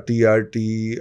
TRT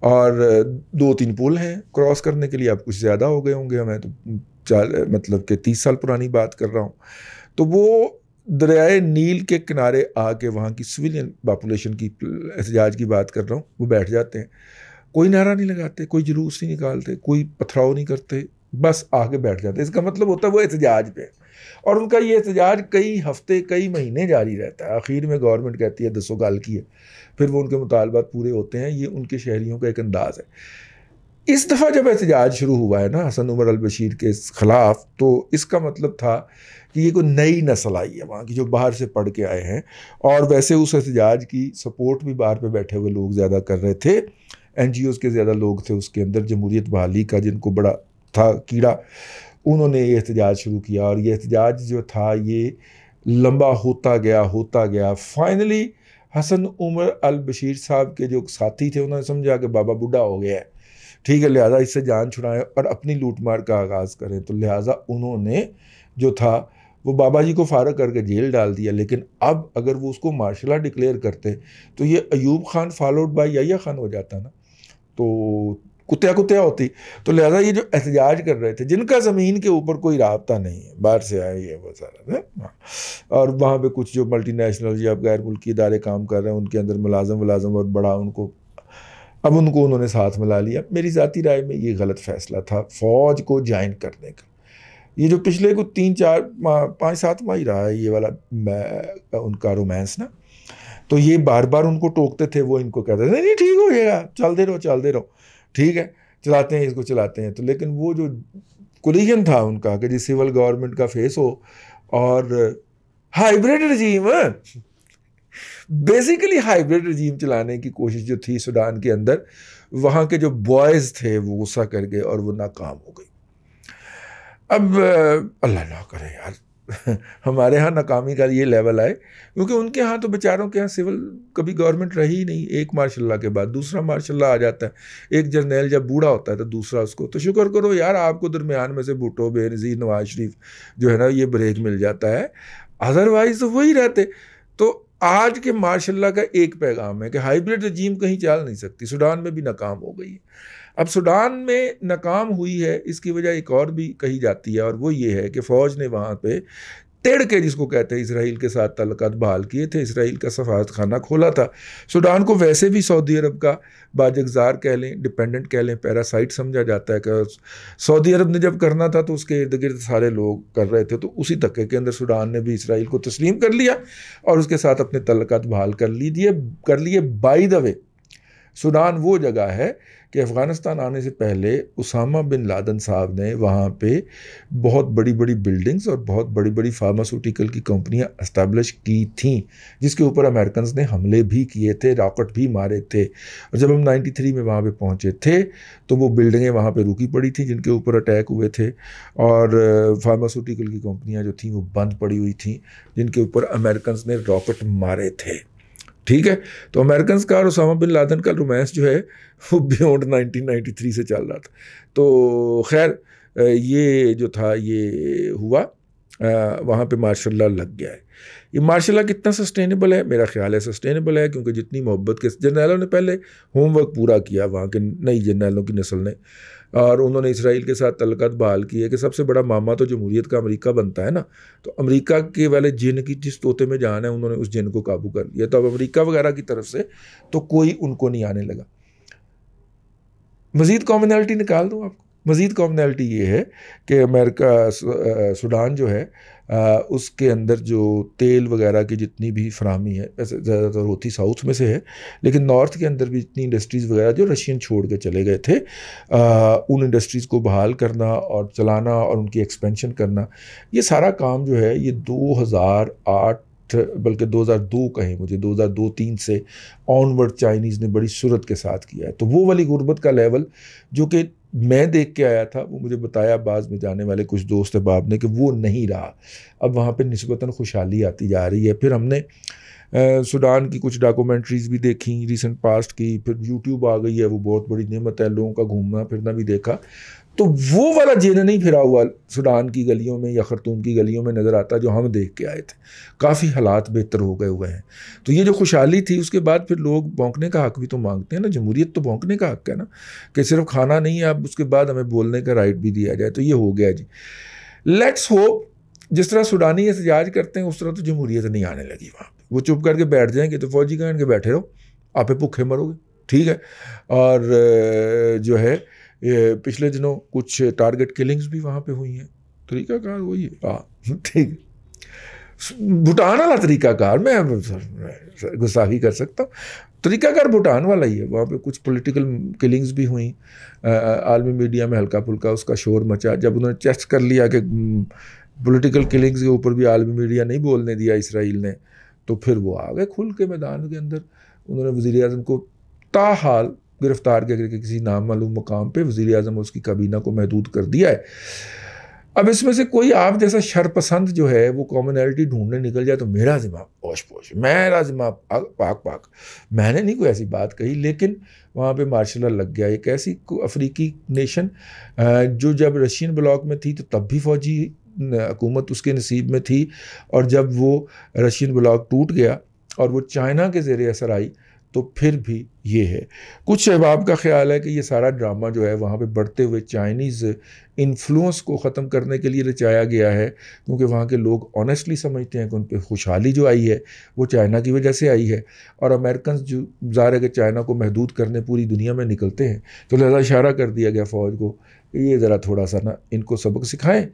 اور 2-3 پل ہیں cross کرنے کے لیے. اب کچھ زیادہ ہو گئے ہوں گے, میں تو مطلب کہ 30 سال پرانی بات کر رہا ہوں. تو وہ دریائے نیل کے کنارے آ کے وہاں کی سویلین پاپولیشن کی احتجاج کی بات کر رہا ہوں, وہ بیٹھ جاتے ہیں. کوئی نعرہ نہیں لگاتے, کوئی جلوس نہیں نکالتے, کوئی پتھراؤ نہیں کرتے, بس آ کے بیٹھ جاتے. اس کا مطلب ہوتا ہے وہ احتجاج پہ, اور ان کا یہ احتجاج کئی ہفتے کئی مہینے جاری رہتا ہے. آخر میں گورنمنٹ کہتی ہے 200 گال کی ہے, پھر وہ ان کے مطالبات پورے ہوتے ہیں. یہ ان کے شہریوں کا ایک انداز ہے. اس دفعہ جب احتجاج شروع ہوا ہے نا حسن عمر البشیر کے خلاف, تو اس کا مطلب تھا کہ یہ کوئی نئی نسل آئی ہے وہاں کی جو باہر سے پڑھ کے آئے ہیں. اور ویسے اس احتجاج کی سپورٹ بھی باہر پہ بیٹھے ہوئے لوگ زیادہ کر رہے تھے, این جی اوز کے زیادہ لوگ تھے اس کے اندر. جمہوریت بحالی کا جن کو بڑا تھا کیڑا, انہوں نے یہ احتجاج شروع کیا, اور یہ احتجاج جو تھا یہ لمبا ہوتا گیا. فائنلی حسن عمر البشیر صاحب کے جو ساتھی تھے انہوں نے سمجھا کہ بابا بوڑھا ہو گیا ہے, ٹھیک ہے, لہٰذا اس سے جان چھڑائیں اور اپنی لوٹ مار کا آغاز کریں. تو لہٰذا انہوں نے جو تھا وہ بابا جی کو فارغ کر کے جیل ڈال دیا. لیکن اب اگر وہ اس کو مارشل لا ڈکلیئر کرتے تو یہ ایوب خان فالوڈ بائی یحییٰ خان ہو جاتا نا, تو کتیا ہوتی. تو لہٰذا یہ جو احتجاج کر رہے تھے جن کا زمین کے اوپر کوئی رابطہ نہیں ہے, باہر سے آئے یہ وہ سارا, اور وہاں پہ کچھ جو ملٹی نیشنل یا غیر ملکی ادارے کام کر رہے ہیں ان کے اندر ملازم اور بڑا ان کو انہوں نے ساتھ ملا لیا. میری ذاتی رائے میں یہ غلط فیصلہ تھا فوج کو جوائن کرنے کا. یہ جو پچھلے کو 3-4 ماہ 5-7 ماہ ہی رہا ہے یہ والا ان کا رومانس نا, تو یہ بار بار ان کو ٹوکتے تھے, وہ ان کو کہتے تھے نہیں ٹھیک ہو جائے گا, چلتے رہو ٹھیک ہے, چلاتے ہیں اس کو چلاتے ہیں. تو لیکن وہ جو کولیشن تھا ان کا کہ جی سول گورنمنٹ کا فیس ہو اور ہائیبریڈ رجیم, بیسیکلی ہائیبریڈ رجیم چلانے کی کوشش جو تھی سوڈان کے اندر, وہاں کے جو بوائز تھے وہ غصہ کر گئے اور وہ ناکام ہو گئی. اب اللہ نہ کرے یار ہمارے ہاں ناکامی کا یہ لیول آئے, کیونکہ ان کے ہاں تو بیچاروں کے ہاں سول کبھی گورنمنٹ رہی ہی نہیں. ایک مارشاء اللہ کے بعد دوسرا مارشاء اللہ آ جاتا ہے. ایک جرنیل جب بوڑھا ہوتا ہے تو دوسرا اس کو, تو شکر کرو یار آپ کو درمیان میں سے بھٹو, بے نظیر, نواز شریف جو ہے نا یہ بریک مل جاتا ہے, ادروائز تو وہی رہتے. تو آج کے مارشاء اللہ کا ایک پیغام ہے کہ ہائیبریڈ رجیم کہیں چل نہیں سکتی. سوڈان میں بھی ناکام ہو گئی ہے. اب سوڈان میں ناکام ہوئی ہے, اس کی وجہ ایک اور بھی کہی جاتی ہے, اور وہ یہ ہے کہ فوج نے وہاں پہ تیڑ کے, جس کو کہتے ہیں, اسرائیل کے ساتھ تعلقات بحال کیے تھے, اسرائیل کا سفارت خانہ کھولا تھا. سوڈان کو ویسے بھی سعودی عرب کا باجگزار کہہ لیں, ڈپینڈنٹ کہہ لیں, پیراسائٹ سمجھا جاتا ہے. کہ سعودی عرب نے جب کرنا تھا تو اس کے ارد گرد سارے لوگ کر رہے تھے, تو اسی دھکے کے اندر سوڈان نے بھی اسرائیل کو تسلیم کر لیا اور اس کے ساتھ اپنے تعلقات بحال کر لیے. بائی دا وے سوڈان وہ جگہ ہے کہ افغانستان آنے سے پہلے اسامہ بن لادن صاحب نے وہاں پہ بہت بڑی بلڈنگز اور بہت بڑی فارماسوٹیکل کی کمپنیاں اسٹیبلش کی تھیں, جس کے اوپر امریکنز نے حملے بھی کیے تھے, راکٹ بھی مارے تھے. اور جب ہم 93 میں وہاں پہ پہنچے تھے تو وہ بلڈنگیں وہاں پہ رکی پڑی تھیں جن کے اوپر اٹیک ہوئے تھے, اور فارماسوٹیکل کی کمپنیاں جو تھیں وہ بند پڑی ہوئی تھیں جن کے اوپر امریکنز نے راکٹ مارے تھے. ٹھیک ہے, تو امریکنز کا اور اسامہ بن لادن کا رومانس جو ہے وہ بیونڈ 1993 سے چل رہا تھا. تو خیر یہ جو تھا یہ ہوا, وہاں پہ مارشاء اللہ لگ گیا ہے. یہ مارشاء اللہ کتنا سسٹینیبل ہے؟ میرا خیال ہے سسٹینیبل ہے, کیونکہ جتنی محبت کے جرنیلوں نے پہلے ہوم ورک پورا کیا وہاں کے نئی جرنیلوں کی نسل نے, اور انہوں نے اسرائیل کے ساتھ تعلقات بحال کیے. کہ سب سے بڑا ماما تو جمہوریت کا امریکہ بنتا ہے نا, تو امریکہ کے والے جن کی جس طوطے میں جان ہے انہوں نے اس جن کو قابو کر لیا. تو اب امریکہ وغیرہ کی طرف سے تو کوئی ان کو نہیں آنے لگا. مزید کامنالٹی نکال دوں آپ کو. مزید کامنالٹی یہ ہے کہ امریکہ سوڈان جو ہے اس کے اندر جو تیل وغیرہ کی جتنی بھی فراہمی ہے, ویسے زیادہ تر ہوتی ساؤتھ میں سے ہے, لیکن نارتھ کے اندر بھی جتنی انڈسٹریز وغیرہ جو رشین چھوڑ کے چلے گئے تھے, ان انڈسٹریز کو بحال کرنا اور چلانا اور ان کی ایکسپینشن کرنا, یہ سارا کام جو ہے یہ 2008 بلکہ 2002 کہیں مجھے 2002-03 سے آنورڈ چائنیز نے بڑی سرعت کے ساتھ کیا ہے. تو وہ والی غربت کا لیول جو کہ میں دیکھ کے آیا تھا, وہ مجھے بتایا بعض میں جانے والے کچھ دوست احباب نے کہ وہ نہیں رہا. اب وہاں پہ نسبتاً خوشحالی آتی جا رہی ہے. پھر ہم نے سوڈان کی کچھ ڈاکومنٹریز بھی دیکھیں ریسنٹ پاسٹ کی، پھر یوٹیوب آ گئی ہے، وہ بہت بڑی نعمت ہے، لوگوں کا گھومنا پھرنا بھی دیکھا، تو وہ والا جن نہیں پھرا ہوا سوڈان کی گلیوں میں یا خرطوم کی گلیوں میں نظر آتا جو ہم دیکھ کے آئے تھے. کافی حالات بہتر ہو گئے ہوئے ہیں. تو یہ جو خوشحالی تھی اس کے بعد پھر لوگ بھونکنے کا حق بھی تو مانگتے ہیں نا. جمہوریت تو بھونکنے کا حق ہے نا، کہ صرف کھانا نہیں ہے، اب اس کے بعد ہمیں بولنے کا رائٹ بھی دیا جائے. تو یہ ہو گیا جی. لیٹس ہوپ جس طرح سوڈانی احتجاج کرتے ہیں اس طرح تو جمہوریت نہیں آنے لگی وہاں پہ. وہ چپ کر کے بیٹھ جائیں گے تو فوجی کہیں گے بیٹھے رہو، آپ بھوکے مرو گے. ٹھیک ہے. اور جو ہے پچھلے دنوں کچھ ٹارگٹ کلنگز بھی وہاں پہ ہوئی ہیں. طریقہ کار وہی ہے. ہاں ٹھیک. بھوٹان والا طریقہ کار، میں گستاخی کر سکتا ہوں، طریقہ کار بھوٹان والا ہی ہے. وہاں پہ کچھ پولیٹیکل کلنگز بھی ہوئیں. عالمی میڈیا میں ہلکا پھلکا اس کا شور مچا. جب انہوں نے چیک کر لیا کہ پولیٹیکل کلنگز کے اوپر بھی عالمی میڈیا نہیں بولنے دیا اسرائیل نے، تو پھر وہ آ گئے کھل کے میدان کے اندر. انہوں نے وزیر اعظم کو تاحال گرفتار کر کے کسی نامعلوم مقام پہ وزیر اعظم اس کی کابینہ کو محدود کر دیا ہے. اب اس میں سے کوئی آپ جیسا شرپسند جو ہے وہ کامنالٹی ڈھونڈنے نکل جائے تو میرا ذمہ پوش پوش، میرا ذمہ پاک پاک. میں نے نہیں کوئی ایسی بات کہی، لیکن وہاں پہ مارشل لا لگ گیا. ایک ایسی افریقی نیشن جو جب رشین بلاک میں تھی تو تب بھی فوجی حکومت اس کے نصیب میں تھی، اور جب وہ رشین بلاک ٹوٹ گیا اور وہ چائنا کے زیر اثر آئی تو پھر بھی یہ ہے. کچھ احباب کا خیال ہے کہ یہ سارا ڈرامہ جو ہے وہاں پہ بڑھتے ہوئے چائنیز انفلوئنس کو ختم کرنے کے لیے رچایا گیا ہے، کیونکہ وہاں کے لوگ آنیسٹلی سمجھتے ہیں کہ ان پہ خوشحالی جو آئی ہے وہ چائنا کی وجہ سے آئی ہے، اور امریکنز جو ظاہر ہے کہ چائنا کو محدود کرنے پوری دنیا میں نکلتے ہیں. تو لہذا اشارہ کر دیا گیا فوج کو کہ یہ ذرا تھوڑا سا نا ان کو سبق سکھائیں،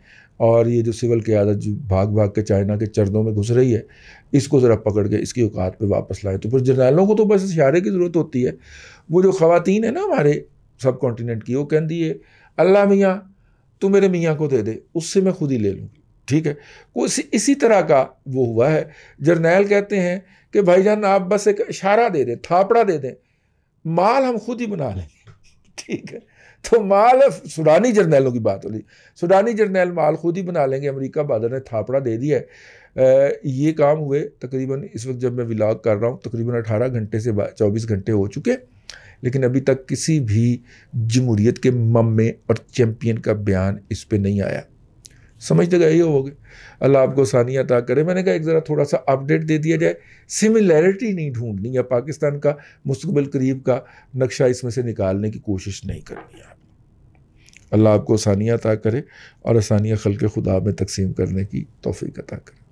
اور یہ جو سول قیادت جو بھاگ بھاگ کے چائنا کے چردوں میں گھس رہی ہے اس کو ذرا پکڑ کے اس کی اوقات پہ واپس لائیں. تو پھر جرنیلوں کو تو بس اشارے کی ضرورت ہوتی ہے. وہ جو خواتین ہیں نا ہمارے سب کانٹیننٹ کی، وہ کہتی ہے اللہ میاں تو میرے میاں کو دے دے، اس سے میں خود ہی لے لوں گی. ٹھیک ہے. اسی طرح کا وہ ہوا ہے. جرنیل کہتے ہیں کہ بھائی جان آپ بس ایک اشارہ دے دیں، تھاپڑا دے دیں، مال ہم خود ہی بنا لیں گے. ٹھیک ہے. تو مال سوڈانی جرنیلوں کی بات ہو رہی، سوڈانی جرنیل مال خود ہی بنا لیں گے. امریکہ بادر نے تھاپڑا دے دیا ہے. یہ کام ہوئے تقریباً اس وقت جب میں ولاگ کر رہا ہوں تقریباً 18 گھنٹے سے 24 گھنٹے ہو چکے، لیکن ابھی تک کسی بھی جمہوریت کے ممے اور چیمپئن کا بیان اس پہ نہیں آیا. سمجھتے گئے ہو گے. اللہ آپ کو آسانی عطا کرے. میں نے کہا ایک ذرا تھوڑا سا اپڈیٹ دے دیا جائے. سملیرٹی نہیں ڈھونڈنی ہے، پاکستان کا مستقبل قریب کا نقشہ اس میں سے نکالنے کی کوشش نہیں کرنی ہے. اللہ آپ کو آسانی عطا کرے اور آسانیاں خلق خدا میں تقسیم کرنے کی توفیق عطا کرے.